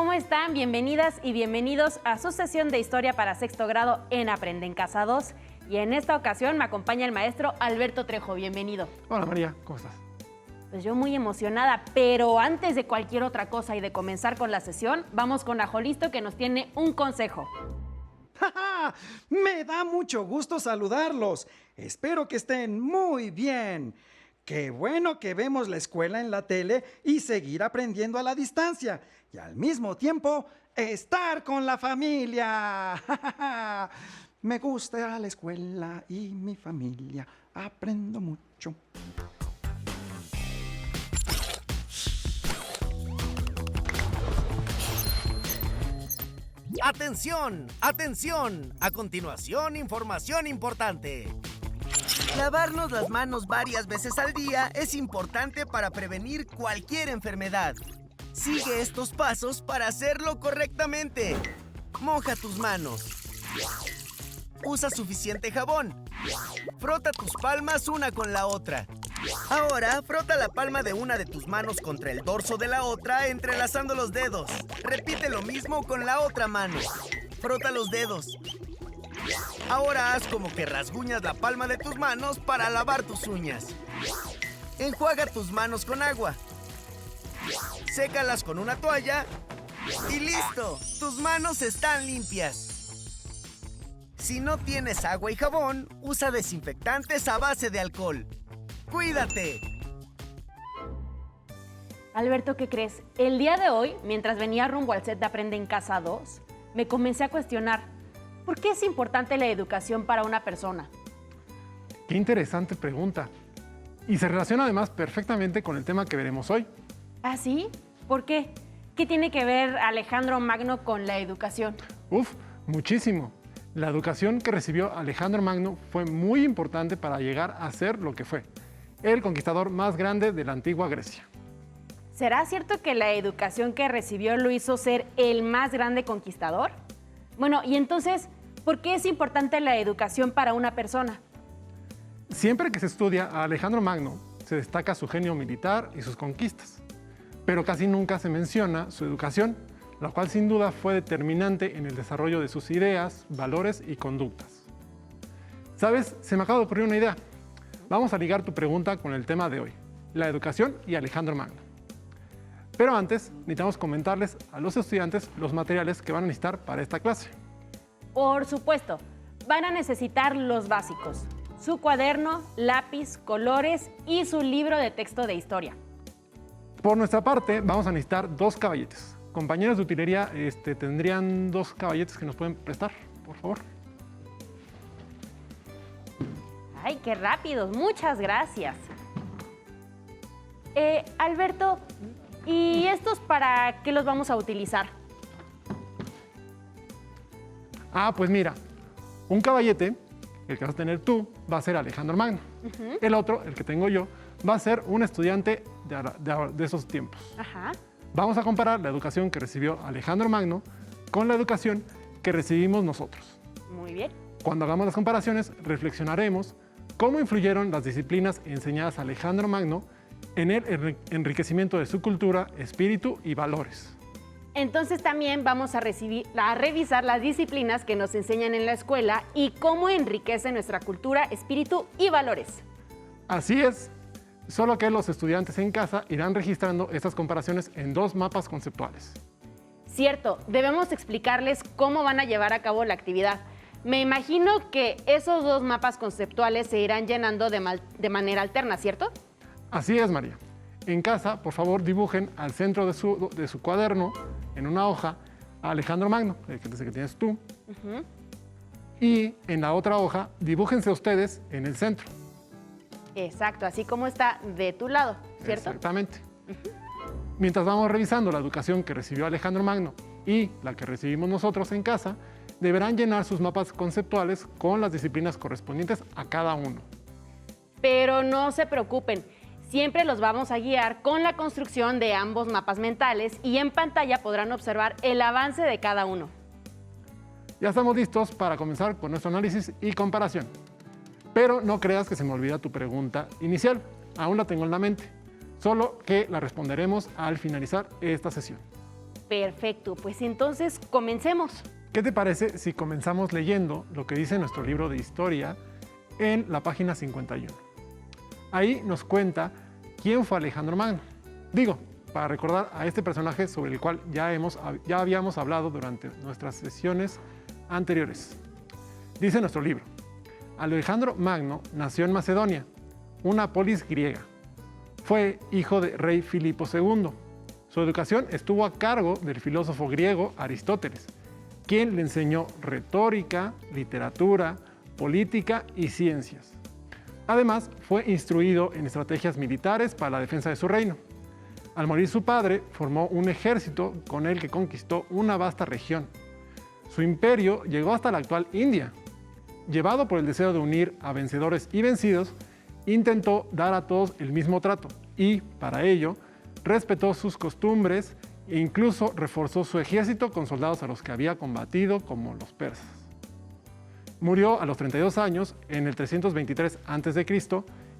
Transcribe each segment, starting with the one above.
¿cómo están? Bienvenidas y bienvenidos a su sesión de Historia para sexto grado en Aprende en Casa 2. Y en esta ocasión me acompaña el maestro Alberto Trejo. Bienvenido. Hola María, ¿cómo estás? Pues yo muy emocionada, pero antes de cualquier otra cosa y de comenzar con la sesión, vamos con Ajolisto que nos tiene un consejo. Me da mucho gusto saludarlos. Espero que estén muy bien. Qué bueno que vemos la escuela en la tele y seguir aprendiendo a la distancia. Y al mismo tiempo, estar con la familia. Me gusta la escuela y mi familia. Aprendo mucho. ¡Atención! ¡Atención! A continuación, información importante. Lavarnos las manos varias veces al día es importante para prevenir cualquier enfermedad. Sigue estos pasos para hacerlo correctamente. Moja tus manos. Usa suficiente jabón. Frota tus palmas una con la otra. Ahora, frota la palma de una de tus manos contra el dorso de la otra, entrelazando los dedos. Repite lo mismo con la otra mano. Frota los dedos. Ahora haz como que rasguñas la palma de tus manos para lavar tus uñas. Enjuaga tus manos con agua. Sécalas con una toalla. ¡Y listo! ¡Tus manos están limpias! Si no tienes agua y jabón, usa desinfectantes a base de alcohol. ¡Cuídate! Alberto, ¿qué crees? El día de hoy, mientras venía rumbo al set de Aprende en Casa 2, me comencé a cuestionar, ¿por qué es importante la educación para una persona? Qué interesante pregunta. Y se relaciona además perfectamente con el tema que veremos hoy. ¿Ah, sí? ¿Por qué? ¿Qué tiene que ver Alejandro Magno con la educación? Muchísimo. La educación que recibió Alejandro Magno fue muy importante para llegar a ser lo que fue, el conquistador más grande de la antigua Grecia. ¿Será cierto que la educación que recibió lo hizo ser el más grande conquistador? Bueno, y entonces, ¿por qué es importante la educación para una persona? Siempre que se estudia a Alejandro Magno, se destaca su genio militar y sus conquistas, pero casi nunca se menciona su educación, la cual sin duda fue determinante en el desarrollo de sus ideas, valores y conductas. ¿Sabes? Se me acaba de ocurrir una idea. Vamos a ligar tu pregunta con el tema de hoy, la educación y Alejandro Magno. Pero antes, necesitamos comentarles a los estudiantes los materiales que van a necesitar para esta clase. Por supuesto, van a necesitar los básicos, su cuaderno, lápiz, colores y su libro de texto de historia. Por nuestra parte, vamos a necesitar 2 caballetes. Compañeros de utilería, ¿tendrían 2 caballetes que nos pueden prestar, por favor? ¡Ay, qué rápidos! Muchas gracias. Alberto, ¿y estos para qué los vamos a utilizar? Pues mira, un caballete, el que vas a tener tú, va a ser Alejandro Magno. El otro, el que tengo yo, va a ser un estudiante de esos tiempos. Ajá. Vamos a comparar la educación que recibió Alejandro Magno con la educación que recibimos nosotros. Muy bien. Cuando hagamos las comparaciones, reflexionaremos cómo influyeron las disciplinas enseñadas a Alejandro Magno en el enriquecimiento de su cultura, espíritu y valores. Entonces también vamos a revisar las disciplinas que nos enseñan en la escuela y cómo enriquece nuestra cultura, espíritu y valores. Así es, solo que los estudiantes en casa irán registrando estas comparaciones en 2 mapas conceptuales. Cierto, debemos explicarles cómo van a llevar a cabo la actividad. Me imagino que esos 2 mapas conceptuales se irán llenando de manera alterna, ¿cierto? Así es, María. En casa, por favor, dibujen al centro de su cuaderno, en una hoja, a Alejandro Magno, el que tienes tú. Y en la otra hoja, dibújense ustedes en el centro. Exacto, así como está de tu lado, ¿cierto? Exactamente. Mientras vamos revisando la educación que recibió Alejandro Magno y la que recibimos nosotros en casa, deberán llenar sus mapas conceptuales con las disciplinas correspondientes a cada uno. Pero no se preocupen, siempre los vamos a guiar con la construcción de ambos mapas mentales y en pantalla podrán observar el avance de cada uno. Ya estamos listos para comenzar con nuestro análisis y comparación. Pero no creas que se me olvida tu pregunta inicial, aún la tengo en la mente, solo que la responderemos al finalizar esta sesión. Perfecto, pues entonces comencemos. ¿Qué te parece si comenzamos leyendo lo que dice nuestro libro de historia en la página 51? Ahí nos cuenta quién fue Alejandro Magno. Digo, para recordar a este personaje sobre el cual ya habíamos hablado durante nuestras sesiones anteriores. Dice nuestro libro: Alejandro Magno nació en Macedonia, una polis griega. Fue hijo de rey Filipo II. Su educación estuvo a cargo del filósofo griego Aristóteles, quien le enseñó retórica, literatura, política y ciencias. Además, fue instruido en estrategias militares para la defensa de su reino. Al morir su padre, formó un ejército con el que conquistó una vasta región. Su imperio llegó hasta la actual India. Llevado por el deseo de unir a vencedores y vencidos, intentó dar a todos el mismo trato y, para ello, respetó sus costumbres e incluso reforzó su ejército con soldados a los que había combatido, como los persas. Murió a los 32 años en el 323 a.C.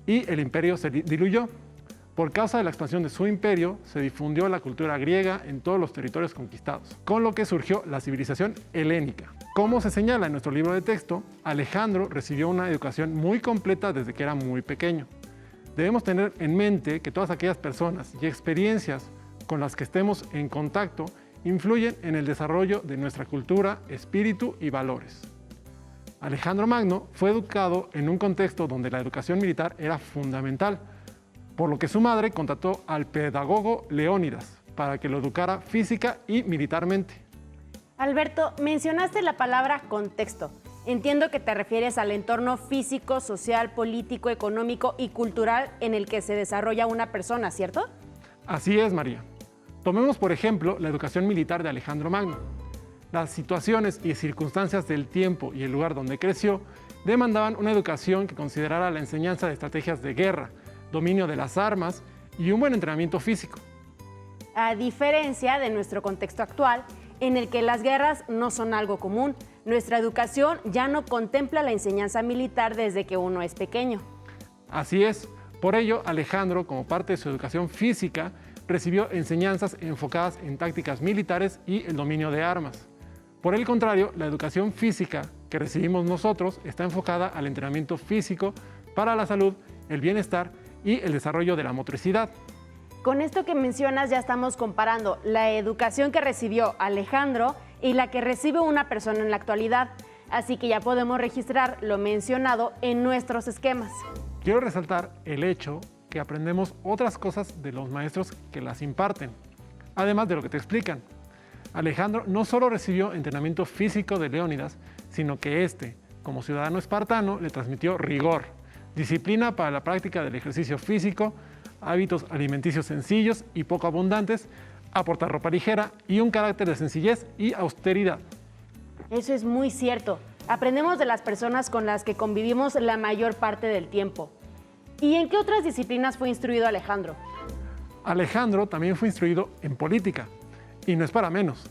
y el imperio se diluyó. Por causa de la expansión de su imperio, se difundió la cultura griega en todos los territorios conquistados, con lo que surgió la civilización helénica. Como se señala en nuestro libro de texto, Alejandro recibió una educación muy completa desde que era muy pequeño. Debemos tener en mente que todas aquellas personas y experiencias con las que estemos en contacto influyen en el desarrollo de nuestra cultura, espíritu y valores. Alejandro Magno fue educado en un contexto donde la educación militar era fundamental, por lo que su madre contrató al pedagogo Leónidas para que lo educara física y militarmente. Alberto, mencionaste la palabra contexto. Entiendo que te refieres al entorno físico, social, político, económico y cultural en el que se desarrolla una persona, ¿cierto? Así es, María. Tomemos, por ejemplo, la educación militar de Alejandro Magno. Las situaciones y circunstancias del tiempo y el lugar donde creció demandaban una educación que considerara la enseñanza de estrategias de guerra, dominio de las armas y un buen entrenamiento físico. A diferencia de nuestro contexto actual, en el que las guerras no son algo común, nuestra educación ya no contempla la enseñanza militar desde que uno es pequeño. Así es. Por ello, Alejandro, como parte de su educación física, recibió enseñanzas enfocadas en tácticas militares y el dominio de armas. Por el contrario, la educación física que recibimos nosotros está enfocada al entrenamiento físico para la salud, el bienestar y el desarrollo de la motricidad. Con esto que mencionas ya estamos comparando la educación que recibió Alejandro y la que recibe una persona en la actualidad, así que ya podemos registrar lo mencionado en nuestros esquemas. Quiero resaltar el hecho que aprendemos otras cosas de los maestros que las imparten, además de lo que te explican. Alejandro no solo recibió entrenamiento físico de Leónidas, sino que este, como ciudadano espartano, le transmitió rigor, disciplina para la práctica del ejercicio físico, hábitos alimenticios sencillos y poco abundantes, aportar ropa ligera y un carácter de sencillez y austeridad. Eso es muy cierto. Aprendemos de las personas con las que convivimos la mayor parte del tiempo. ¿Y en qué otras disciplinas fue instruido Alejandro? Alejandro también fue instruido en política, y no es para menos.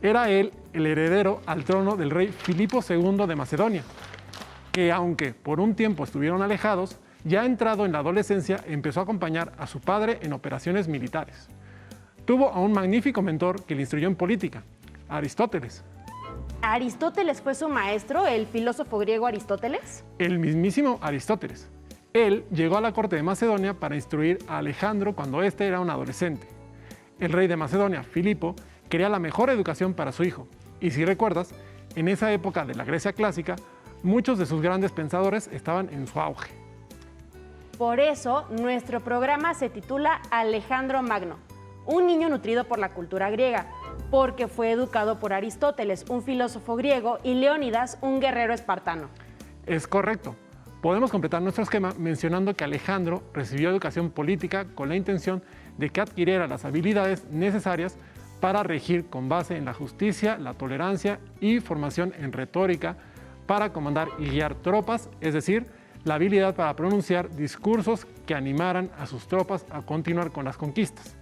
Era él el heredero al trono del rey Filipo II de Macedonia, que aunque por un tiempo estuvieron alejados, ya entrado en la adolescencia empezó a acompañar a su padre en operaciones militares. Tuvo a un magnífico mentor que le instruyó en política, Aristóteles. ¿Aristóteles fue su maestro, el filósofo griego Aristóteles? El mismísimo Aristóteles. Él llegó a la corte de Macedonia para instruir a Alejandro cuando éste era un adolescente. El rey de Macedonia, Filipo, quería la mejor educación para su hijo. Y si recuerdas, en esa época de la Grecia clásica, muchos de sus grandes pensadores estaban en su auge. Por eso, nuestro programa se titula Alejandro Magno, un niño nutrido por la cultura griega, porque fue educado por Aristóteles, un filósofo griego, y Leónidas, un guerrero espartano. Es correcto. Podemos completar nuestro esquema mencionando que Alejandro recibió educación política con la intención de que adquiriera las habilidades necesarias para regir con base en la justicia, la tolerancia y formación en retórica para comandar y guiar tropas, es decir, la habilidad para pronunciar discursos que animaran a sus tropas a continuar con las conquistas.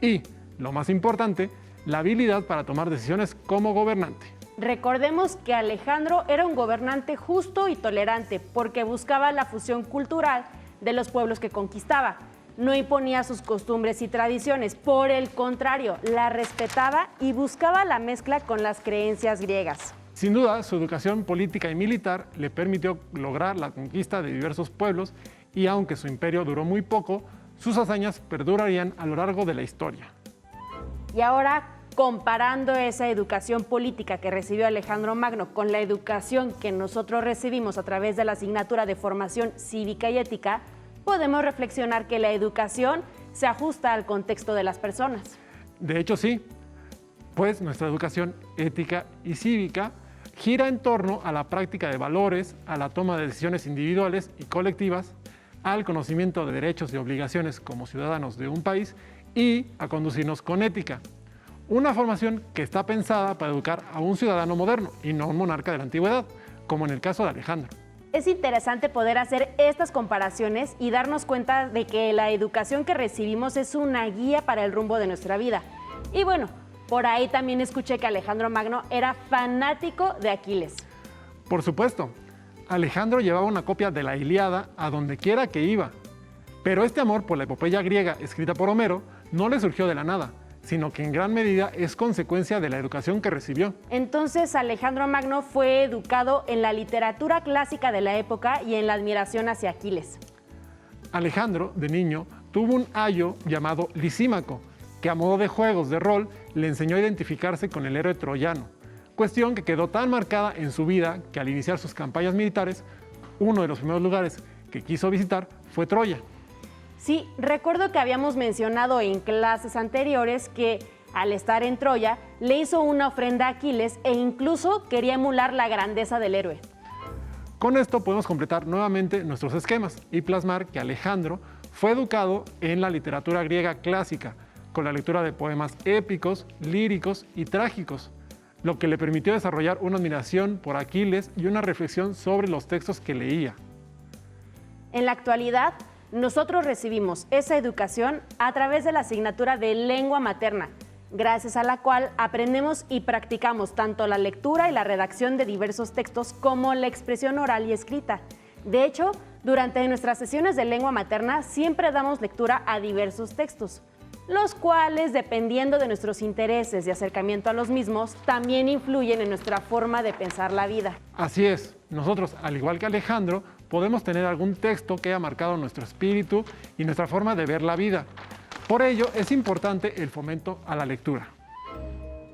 Y, lo más importante, la habilidad para tomar decisiones como gobernante. Recordemos que Alejandro era un gobernante justo y tolerante porque buscaba la fusión cultural de los pueblos que conquistaba. no imponía sus costumbres y tradiciones, por el contrario, la respetaba y buscaba la mezcla con las creencias griegas. Sin duda, su educación política y militar le permitió lograr la conquista de diversos pueblos y aunque su imperio duró muy poco, sus hazañas perdurarían a lo largo de la historia. Y ahora, comparando esa educación política que recibió Alejandro Magno con la educación que nosotros recibimos a través de la asignatura de formación cívica y ética, podemos reflexionar que la educación se ajusta al contexto de las personas. De hecho, sí, pues nuestra educación ética y cívica gira en torno a la práctica de valores, a la toma de decisiones individuales y colectivas, al conocimiento de derechos y obligaciones como ciudadanos de un país y a conducirnos con ética. Una formación que está pensada para educar a un ciudadano moderno y no a un monarca de la antigüedad, como en el caso de Alejandro. Es interesante poder hacer estas comparaciones y darnos cuenta de que la educación que recibimos es una guía para el rumbo de nuestra vida. Y bueno, por ahí también escuché que Alejandro Magno era fanático de Aquiles. Por supuesto, Alejandro llevaba una copia de la Ilíada a donde quiera que iba. Pero este amor por la epopeya griega escrita por Homero no le surgió de la nada, sino que en gran medida es consecuencia de la educación que recibió. Entonces, Alejandro Magno fue educado en la literatura clásica de la época y en la admiración hacia Aquiles. Alejandro, de niño, tuvo un ayo llamado Lisímaco, que a modo de juegos de rol le enseñó a identificarse con el héroe troyano, cuestión que quedó tan marcada en su vida que al iniciar sus campañas militares, uno de los primeros lugares que quiso visitar fue Troya. Sí, recuerdo que habíamos mencionado en clases anteriores que al estar en Troya le hizo una ofrenda a Aquiles e incluso quería emular la grandeza del héroe. Con esto podemos completar nuevamente nuestros esquemas y plasmar que Alejandro fue educado en la literatura griega clásica, con la lectura de poemas épicos, líricos y trágicos, lo que le permitió desarrollar una admiración por Aquiles y una reflexión sobre los textos que leía. En la actualidad, nosotros recibimos esa educación a través de la asignatura de lengua materna, gracias a la cual aprendemos y practicamos tanto la lectura y la redacción de diversos textos como la expresión oral y escrita. De hecho, durante nuestras sesiones de lengua materna siempre damos lectura a diversos textos, los cuales, dependiendo de nuestros intereses y acercamiento a los mismos, también influyen en nuestra forma de pensar la vida. Así es, nosotros, al igual que Alejandro, podemos tener algún texto que haya marcado nuestro espíritu y nuestra forma de ver la vida. Por ello, es importante el fomento a la lectura.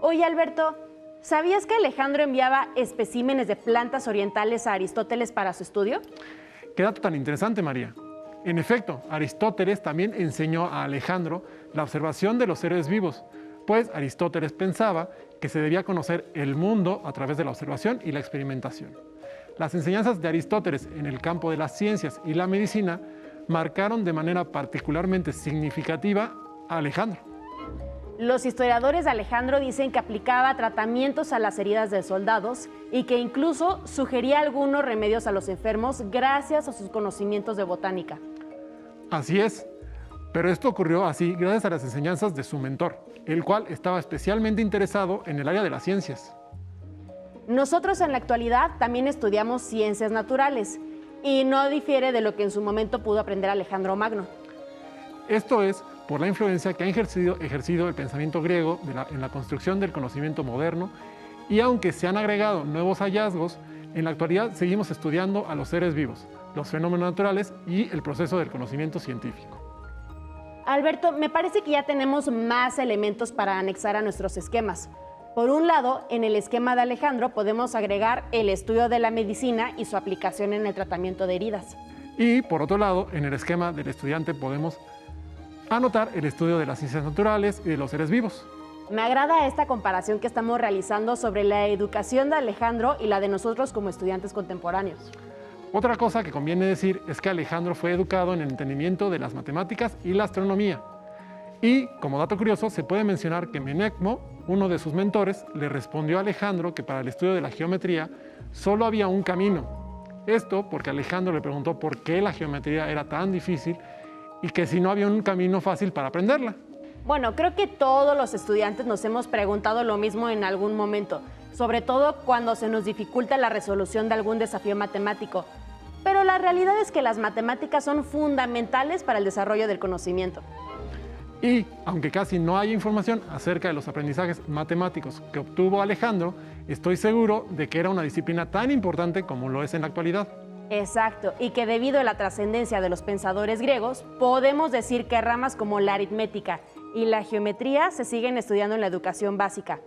Oye, Alberto, ¿sabías que Alejandro enviaba especímenes de plantas orientales a Aristóteles para su estudio? Qué dato tan interesante, María. En efecto, Aristóteles también enseñó a Alejandro la observación de los seres vivos, pues Aristóteles pensaba que se debía conocer el mundo a través de la observación y la experimentación. Las enseñanzas de Aristóteles en el campo de las ciencias y la medicina marcaron de manera particularmente significativa a Alejandro. Los historiadores de Alejandro dicen que aplicaba tratamientos a las heridas de soldados y que incluso sugería algunos remedios a los enfermos gracias a sus conocimientos de botánica. Así es, pero esto ocurrió así gracias a las enseñanzas de su mentor, el cual estaba especialmente interesado en el área de las ciencias. Nosotros en la actualidad también estudiamos ciencias naturales y no difiere de lo que en su momento pudo aprender Alejandro Magno. Esto es por la influencia que ha ejercido el pensamiento griego en la construcción del conocimiento moderno y aunque se han agregado nuevos hallazgos, en la actualidad seguimos estudiando a los seres vivos, los fenómenos naturales y el proceso del conocimiento científico. Alberto, me parece que ya tenemos más elementos para anexar a nuestros esquemas. Por un lado, en el esquema de Alejandro podemos agregar el estudio de la medicina y su aplicación en el tratamiento de heridas. Y por otro lado, en el esquema del estudiante podemos anotar el estudio de las ciencias naturales y de los seres vivos. Me agrada esta comparación que estamos realizando sobre la educación de Alejandro y la de nosotros como estudiantes contemporáneos. Otra cosa que conviene decir es que Alejandro fue educado en el entendimiento de las matemáticas y la astronomía. Y, como dato curioso, se puede mencionar que Menecmo, uno de sus mentores, le respondió a Alejandro que para el estudio de la geometría solo había un camino. Esto porque Alejandro le preguntó por qué la geometría era tan difícil y que si no había un camino fácil para aprenderla. Bueno, creo que todos los estudiantes nos hemos preguntado lo mismo en algún momento, sobre todo cuando se nos dificulta la resolución de algún desafío matemático. Pero la la realidad es que las matemáticas son fundamentales para el desarrollo del conocimiento. Y, aunque casi no hay información acerca de los aprendizajes matemáticos que obtuvo Alejandro, estoy seguro de que era una disciplina tan importante como lo es en la actualidad. Exacto, y que debido a la trascendencia de los pensadores griegos, podemos decir que ramas como la aritmética y la geometría se siguen estudiando en la educación básica.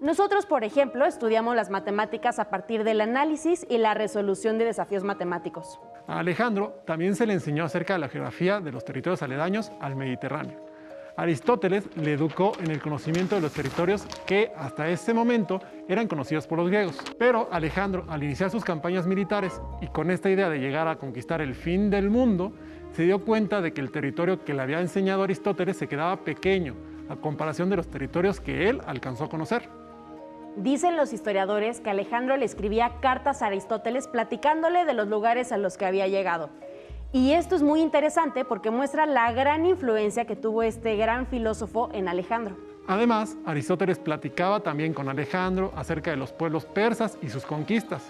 Nosotros, por ejemplo, estudiamos las matemáticas a partir del análisis y la resolución de desafíos matemáticos. A Alejandro también se le enseñó acerca de la geografía de los territorios aledaños al Mediterráneo. Aristóteles le educó en el conocimiento de los territorios que hasta ese momento eran conocidos por los griegos. Pero Alejandro, al iniciar sus campañas militares y con esta idea de llegar a conquistar el fin del mundo, se dio cuenta de que el territorio que le había enseñado Aristóteles se quedaba pequeño a comparación de los territorios que él alcanzó a conocer. Dicen los historiadores que Alejandro le escribía cartas a Aristóteles platicándole de los lugares a los que había llegado. Y esto es muy interesante porque muestra la gran influencia que tuvo este gran filósofo en Alejandro. Además, Aristóteles platicaba también con Alejandro acerca de los pueblos persas y sus conquistas.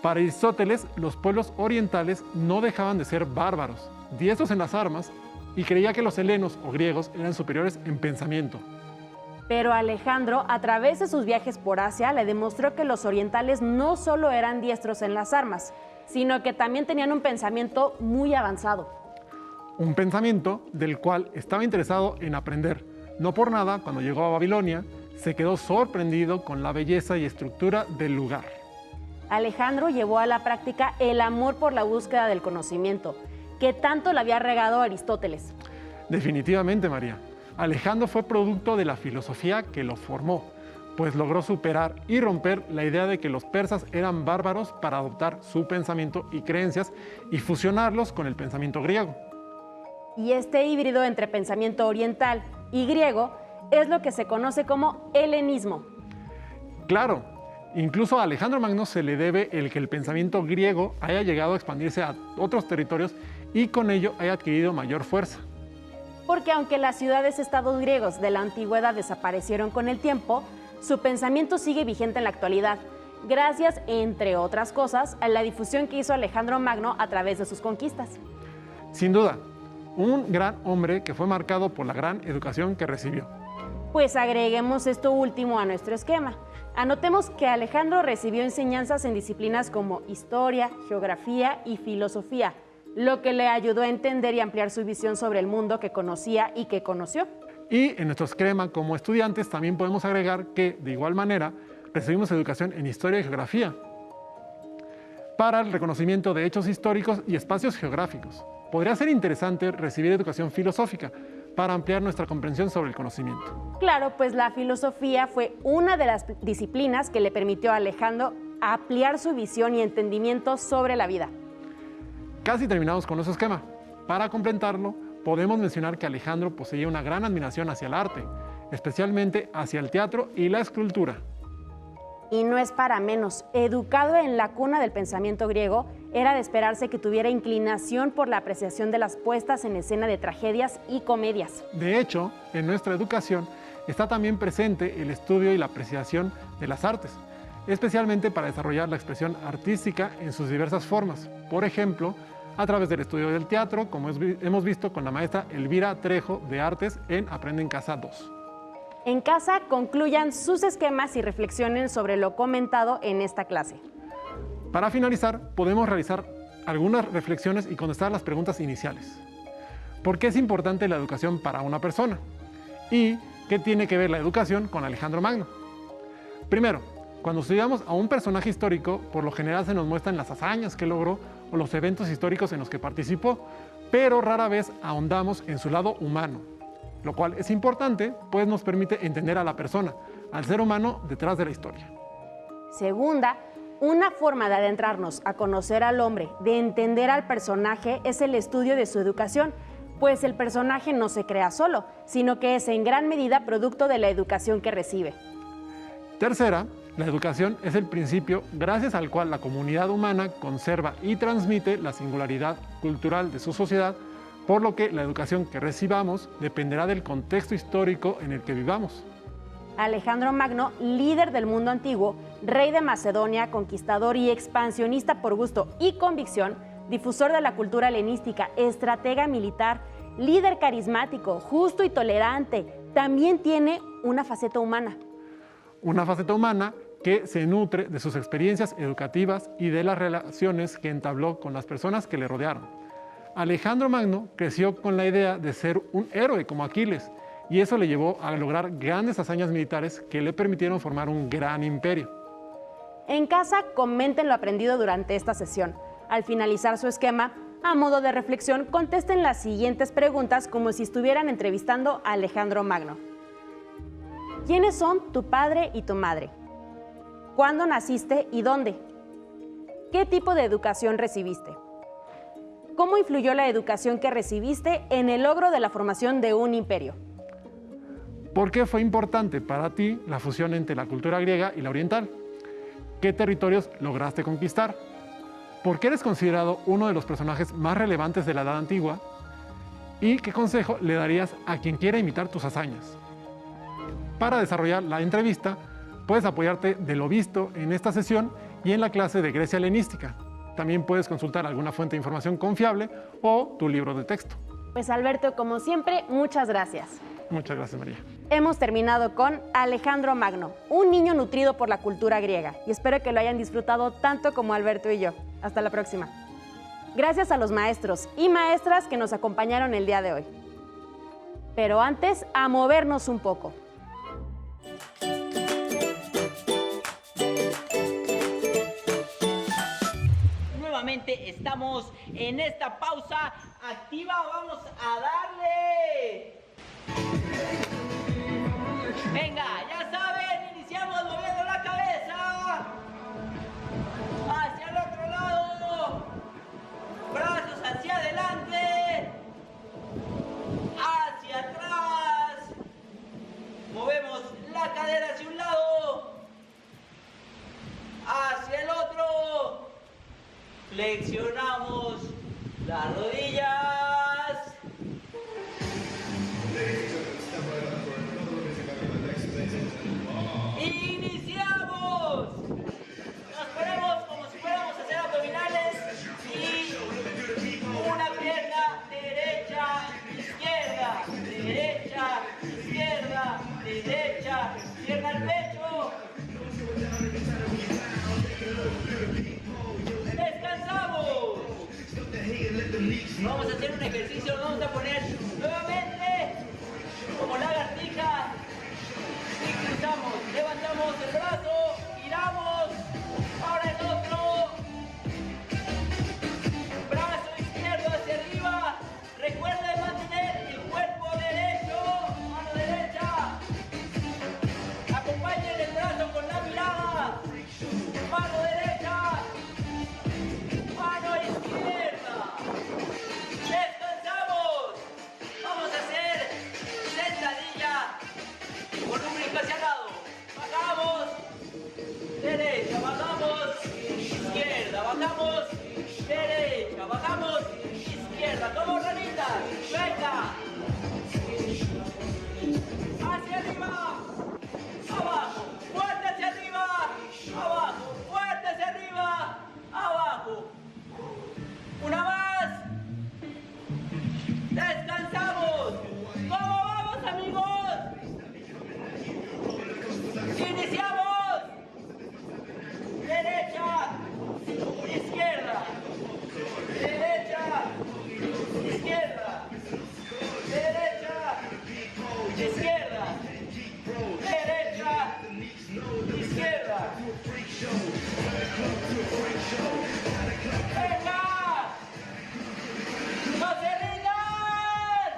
Para Aristóteles, los pueblos orientales no dejaban de ser bárbaros, diestros en las armas, y creía que los helenos o griegos eran superiores en pensamiento. Pero Alejandro, a través de sus viajes por Asia, le demostró que los orientales no solo eran diestros en las armas, sino que también tenían un pensamiento muy avanzado. Un pensamiento del cual estaba interesado en aprender. No por nada, cuando llegó a Babilonia, se quedó sorprendido con la belleza y estructura del lugar. Alejandro llevó a la práctica el amor por la búsqueda del conocimiento, que tanto le había regado Aristóteles. Definitivamente, María. Alejandro fue producto de la filosofía que lo formó, pues logró superar y romper la idea de que los persas eran bárbaros para adoptar su pensamiento y creencias y fusionarlos con el pensamiento griego. Y este híbrido entre pensamiento oriental y griego es lo que se conoce como helenismo. Claro, incluso a Alejandro Magno se le debe el que el pensamiento griego haya llegado a expandirse a otros territorios y con ello haya adquirido mayor fuerza. Porque aunque las ciudades-estados griegos de la antigüedad desaparecieron con el tiempo, su pensamiento sigue vigente en la actualidad, gracias, entre otras cosas, a la difusión que hizo Alejandro Magno a través de sus conquistas. Sin duda, un gran hombre que fue marcado por la gran educación que recibió. Pues agreguemos esto último a nuestro esquema. Anotemos que Alejandro recibió enseñanzas en disciplinas como historia, geografía y filosofía, lo que le ayudó a entender y ampliar su visión sobre el mundo que conocía y que conoció. Y en nuestro esquema como estudiantes también podemos agregar que, de igual manera, recibimos educación en historia y geografía para el reconocimiento de hechos históricos y espacios geográficos. Podría ser interesante recibir educación filosófica para ampliar nuestra comprensión sobre el conocimiento. Claro, pues la filosofía fue una de las disciplinas que le permitió a Alejandro ampliar su visión y entendimiento sobre la vida. Casi terminamos con nuestro esquema. Para completarlo, podemos mencionar que Alejandro poseía una gran admiración hacia el arte, especialmente hacia el teatro y la escultura. Y no es para menos. Educado en la cuna del pensamiento griego, era de esperarse que tuviera inclinación por la apreciación de las puestas en escena de tragedias y comedias. De hecho, en nuestra educación está también presente el estudio y la apreciación de las artes, especialmente para desarrollar la expresión artística en sus diversas formas. Por ejemplo, a través del estudio del teatro, como hemos visto con la maestra Elvira Trejo de Artes en Aprende en Casa 2. En casa, concluyan sus esquemas y reflexionen sobre lo comentado en esta clase. Para finalizar, podemos realizar algunas reflexiones y contestar las preguntas iniciales. ¿Por qué es importante la educación para una persona? ¿Y qué tiene que ver la educación con Alejandro Magno? Primero, cuando estudiamos a un personaje histórico, por lo general se nos muestran las hazañas que logró o los eventos históricos en los que participó, pero rara vez ahondamos en su lado humano, lo cual es importante, pues nos permite entender a la persona, al ser humano detrás de la historia. Segunda, una forma de adentrarnos a conocer al hombre, de entender al personaje, es el estudio de su educación, pues el personaje no se crea solo, sino que es en gran medida producto de la educación que recibe. Tercera, la educación es el principio gracias al cual la comunidad humana conserva y transmite la singularidad cultural de su sociedad, por lo que la educación que recibamos dependerá del contexto histórico en el que vivamos. Alejandro Magno, líder del mundo antiguo, rey de Macedonia, conquistador y expansionista por gusto y convicción, difusor de la cultura helenística, estratega militar, líder carismático, justo y tolerante, también tiene una faceta humana. Una faceta humana que se nutre de sus experiencias educativas y de las relaciones que entabló con las personas que le rodearon. Alejandro Magno creció con la idea de ser un héroe como Aquiles, y eso le llevó a lograr grandes hazañas militares que le permitieron formar un gran imperio. En casa, comenten lo aprendido durante esta sesión. Al finalizar su esquema, a modo de reflexión, contesten las siguientes preguntas como si estuvieran entrevistando a Alejandro Magno. ¿Quiénes son tu padre y tu madre? ¿Cuándo naciste y dónde? ¿Qué tipo de educación recibiste? ¿Cómo influyó la educación que recibiste en el logro de la formación de un imperio? ¿Por qué fue importante para ti la fusión entre la cultura griega y la oriental? ¿Qué territorios lograste conquistar? ¿Por qué eres considerado uno de los personajes más relevantes de la Edad Antigua? ¿Y qué consejo le darías a quien quiera imitar tus hazañas? Para desarrollar la entrevista, puedes apoyarte de lo visto en esta sesión y en la clase de Grecia helenística. También puedes consultar alguna fuente de información confiable o tu libro de texto. Pues Alberto, como siempre, muchas gracias. Muchas gracias, María. Hemos terminado con Alejandro Magno, un niño nutrido por la cultura griega, y espero que lo hayan disfrutado tanto como Alberto y yo. Hasta la próxima. Gracias a los maestros y maestras que nos acompañaron el día de hoy. Pero antes, a movernos un poco. Nuevamente estamos en esta pausa activa. Vamos a darle. Venga, ya saben, iniciamos moviendo la cabeza hacia el otro lado, brazos hacia adelante, hacia atrás, movemos la cadera hacia un lado, hacia el otro, flexionamos las rodillas. ¡Iniciamos! Nos ponemos como si fuéramos a hacer abdominales y una pierna derecha, izquierda, derecha, izquierda, derecha, pierna al pecho. Descansamos. Vamos a hacer un ejercicio, nos vamos a poner nuevamente como lagartija. Y cruzamos, levantamos el brazo, giramos, ahora el otro, brazo izquierdo hacia arriba, recuerden mantener el cuerpo derecho, mano derecha, acompañen el brazo con la mirada, mano derecha, mano izquierda, descansamos, vamos a hacer sentadilla con un brinco hacia el lado. Bajamos, derecha, bajamos, izquierda, bajamos, derecha, bajamos, izquierda. Como ranitas, venga. Hacia arriba, abajo, fuerte hacia arriba, abajo, fuerte hacia arriba, abajo. Una más. Descansamos. ¿Cómo vamos, amigos? Iniciamos. Derecha, izquierda, derecha, izquierda, derecha, izquierda, derecha, izquierda. ¡Venga! ¡No se rindan!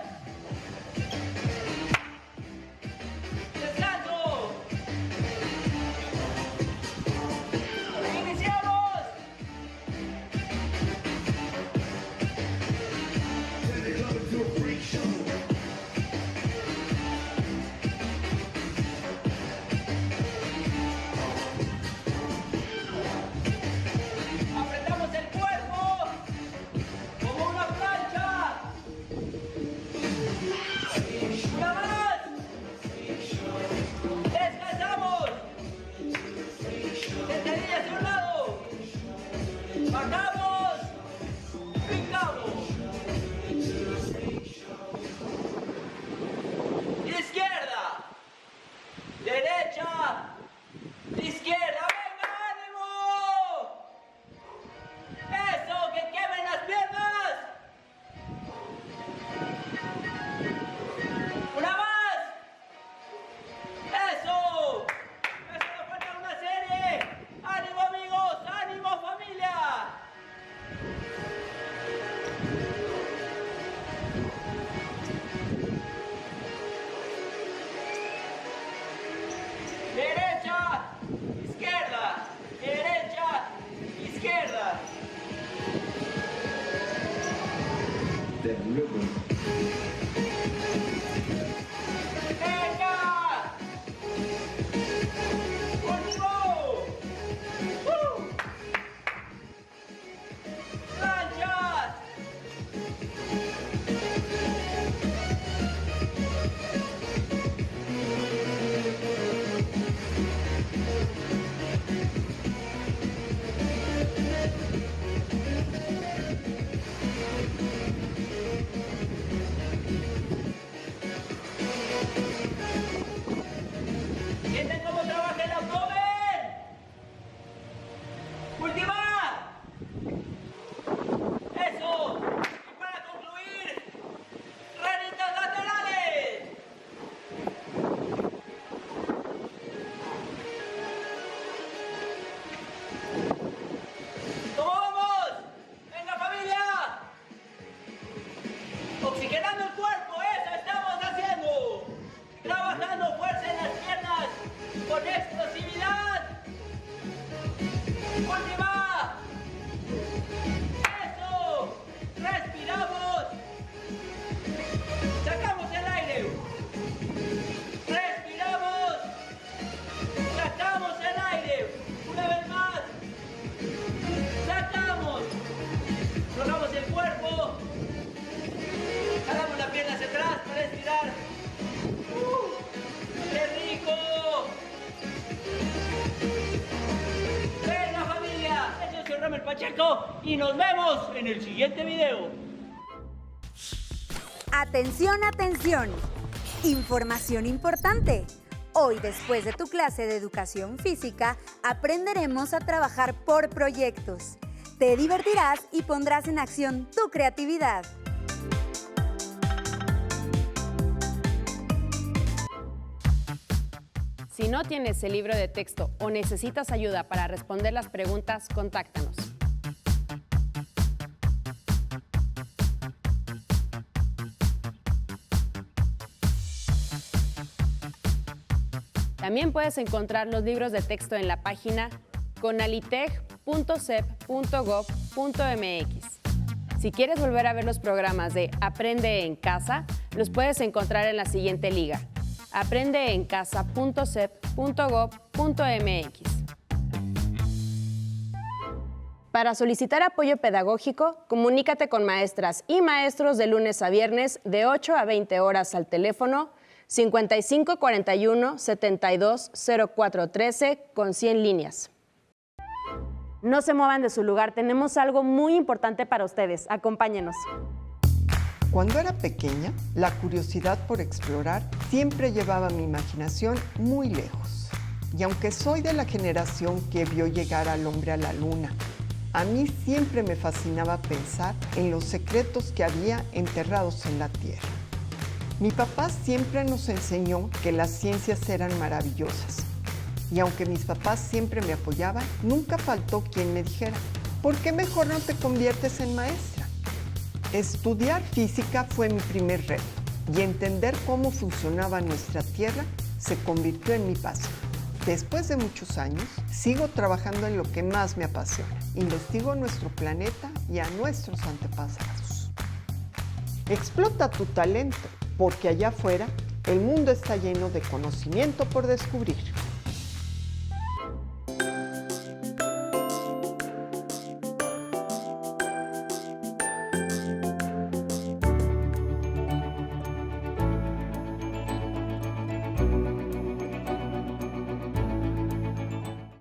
¡Descanso! ¡Iniciamos! Apretamos el cuerpo como una plancha. Una más. Descansamos. Sentadilla hacia un lado. Bajamos. ¡Última! ¡Eso! ¡Respiramos! ¡Sacamos el aire! ¡Respiramos! ¡Sacamos el aire! ¡Una vez más! ¡Sacamos! ¡Rolamos el cuerpo! ¡Jalamos la pierna hacia atrás para estirar! ¡Qué rico! ¡Venga, familia! Yo soy Ramel Pacheco y nos vemos en el siguiente video. Atención, atención. Información importante. Hoy, después de tu clase de educación física, aprenderemos a trabajar por proyectos. Te divertirás y pondrás en acción tu creatividad. Si no tienes el libro de texto o necesitas ayuda para responder las preguntas, contáctanos. También puedes encontrar los libros de texto en la página conaliteg.sep.gov.mx. Si quieres volver a ver los programas de Aprende en Casa, los puedes encontrar en la siguiente liga: aprendeencasa.sep.gov.mx. Para solicitar apoyo pedagógico, comunícate con maestras y maestros de lunes a viernes de 8 a 20 horas al teléfono 55 41 72 04 13 con 100 líneas. No se muevan de su lugar, tenemos algo muy importante para ustedes. Acompáñenos. Cuando era pequeña, la curiosidad por explorar siempre llevaba mi imaginación muy lejos. Y aunque soy de la generación que vio llegar al hombre a la luna, a mí siempre me fascinaba pensar en los secretos que había enterrados en la Tierra. Mi papá siempre nos enseñó que las ciencias eran maravillosas. Y aunque mis papás siempre me apoyaban, nunca faltó quien me dijera: ¿por qué mejor no te conviertes en maestra? Estudiar física fue mi primer reto y entender cómo funcionaba nuestra Tierra se convirtió en mi pasión. Después de muchos años, sigo trabajando en lo que más me apasiona. Investigo nuestro planeta y a nuestros antepasados. Explota tu talento, porque allá afuera el mundo está lleno de conocimiento por descubrir.